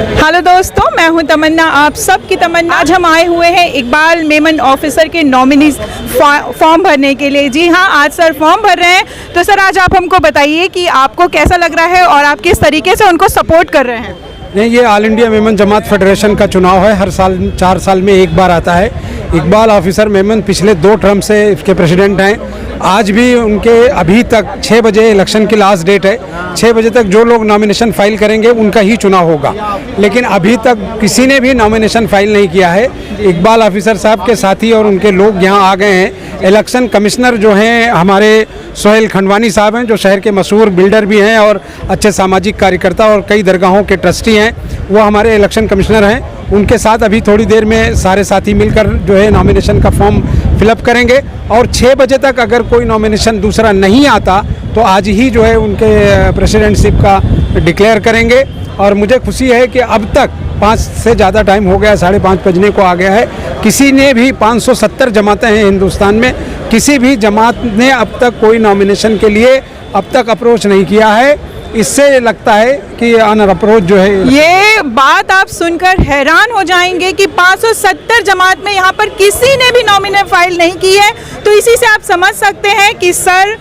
Hello दोस्तों, मैं हूं तमन्ना, आप सबकी तमन्ना। आज हम आए हुए हैं इकबाल मेमन ऑफिसर के नॉमिनीज फॉर्म भरने के लिए। जी हाँ, आज सर फॉर्म भर रहे हैं। तो सर आज आप हमको बताइए कि आपको कैसा लग रहा है और आप किस तरीके से उनको सपोर्ट कर रहे हैं। नहीं, ये ऑल इंडिया मेमन जमात फेडरेशन का चुनाव है। हर साल 4 साल में एक बार आता है। इकबाल ऑफिसर मेमन पिछले 2 टर्म से इसके प्रेसिडेंट हैं। आज भी उनके अभी तक 6 बजे इलेक्शन की लास्ट डेट है। 6 बजे तक जो लोग नॉमिनेशन फाइल करेंगे उनका ही चुनाव होगा, लेकिन अभी तक किसी ने भी नॉमिनेशन फाइल नहीं किया है। इकबाल ऑफिसर साहब के साथी और उनके लोग यहाँ आ गए हैं। इलेक्शन कमिश्नर जो हैं हमारे सोहेल खंडवानी साहब हैं, जो शहर के मशहूर बिल्डर भी हैं और अच्छे सामाजिक कार्यकर्ता और कई दरगाहों के ट्रस्टी हैं, वो हमारे इलेक्शन कमिश्नर हैं। उनके साथ अभी थोड़ी देर में सारे साथी मिलकर जो है नॉमिनेशन का फॉर्म फिलअप करेंगे और 6 बजे तक अगर कोई नॉमिनेशन दूसरा नहीं आता तो आज ही जो है उनके प्रेसिडेंटशिप का डिक्लेयर करेंगे। और मुझे खुशी है कि अब तक 5 से ज़्यादा टाइम हो गया, 5:30 बजने को आ गया है। किसी ने भी 570 जमातें हैं हिंदुस्तान में, किसी भी जमात ने अब तक कोई नॉमिनेशन के लिए अब तक अप्रोच नहीं किया है। इससे लगता है कि अनर अप्रोच जो है, ये बात आप सुनकर हैरान हो जाएंगे कि 570 जमात में यहाँ पर किसी ने भी नॉमिनेशन फाइल नहीं की है। तो इसी से आप समझ सकते हैं कि सर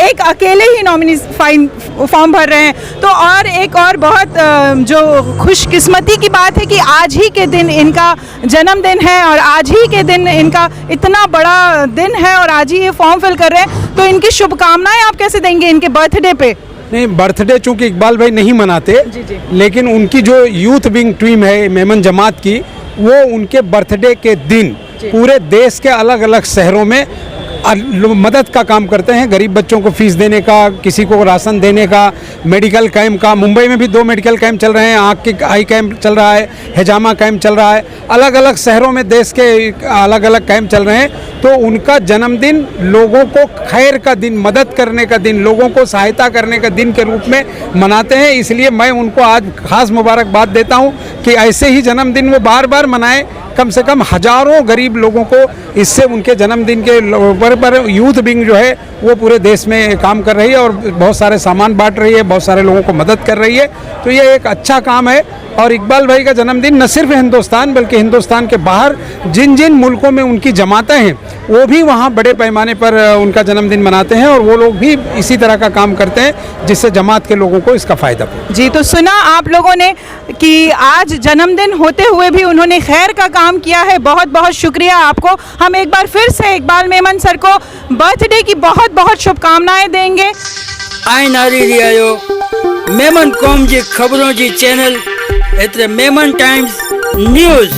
एक अकेले ही नॉमिनेशन फॉर्म भर रहे हैं। तो और एक और बहुत जो खुशकिस्मती की बात है कि आज ही के दिन इनका जन्मदिन है और आज ही के दिन इनका इतना बड़ा दिन है और आज ही ये फॉर्म फिल कर रहे हैं। तो इनकी शुभकामनाएं आप कैसे देंगे इनके बर्थडे पे? नहीं, बर्थडे चूँकि इकबाल भाई नहीं मनाते, लेकिन उनकी जो यूथ विंग टीम है मेमन जमात की, वो उनके बर्थडे के दिन पूरे देश के अलग अलग शहरों में मदद का काम करते हैं। गरीब बच्चों को फीस देने का, किसी को राशन देने का, मेडिकल कैंप का। मुंबई में भी 2 मेडिकल कैंप चल रहे हैं, आँख के आई कैंप चल रहा है, हिजामा कैंप चल रहा है। अलग अलग शहरों में देश के अलग अलग कैंप चल रहे हैं। तो उनका जन्मदिन लोगों को खैर का दिन, मदद करने का दिन, लोगों को सहायता करने का दिन के रूप में मनाते हैं। इसलिए मैं उनको आज खास मुबारकबाद देता हूं कि ऐसे ही जन्मदिन वो बार बार मनाएं। कम से कम हजारों गरीब लोगों को इससे उनके जन्मदिन के पर यूथ विंग जो है वो पूरे देश में काम कर रही है और बहुत सारे सामान बांट रही है, बहुत सारे लोगों को मदद कर रही है। तो ये एक अच्छा काम है। और इकबाल भाई का जन्मदिन न सिर्फ हिंदुस्तान बल्कि हिंदुस्तान के बाहर जिन जिन मुल्कों में उनकी जमातें हैं वो भी वहाँ बड़े पैमाने पर उनका जन्मदिन मनाते हैं और वो लोग भी इसी तरह का काम करते हैं जिससे जमात के लोगों को इसका फ़ायदा हो। जी, तो सुना आप लोगों ने कि आज जन्मदिन होते हुए भी उन्होंने खैर का काम किया है। बहुत बहुत शुक्रिया आपको। हम एक बार फिर से इकबाल मेमन सर को बर्थडे की बहुत बहुत शुभकामनाएं देंगे। आइन आ रही आयो मेमन कौम जी खबरों जी चैनल एतरे मेमन टाइम्स न्यूज़।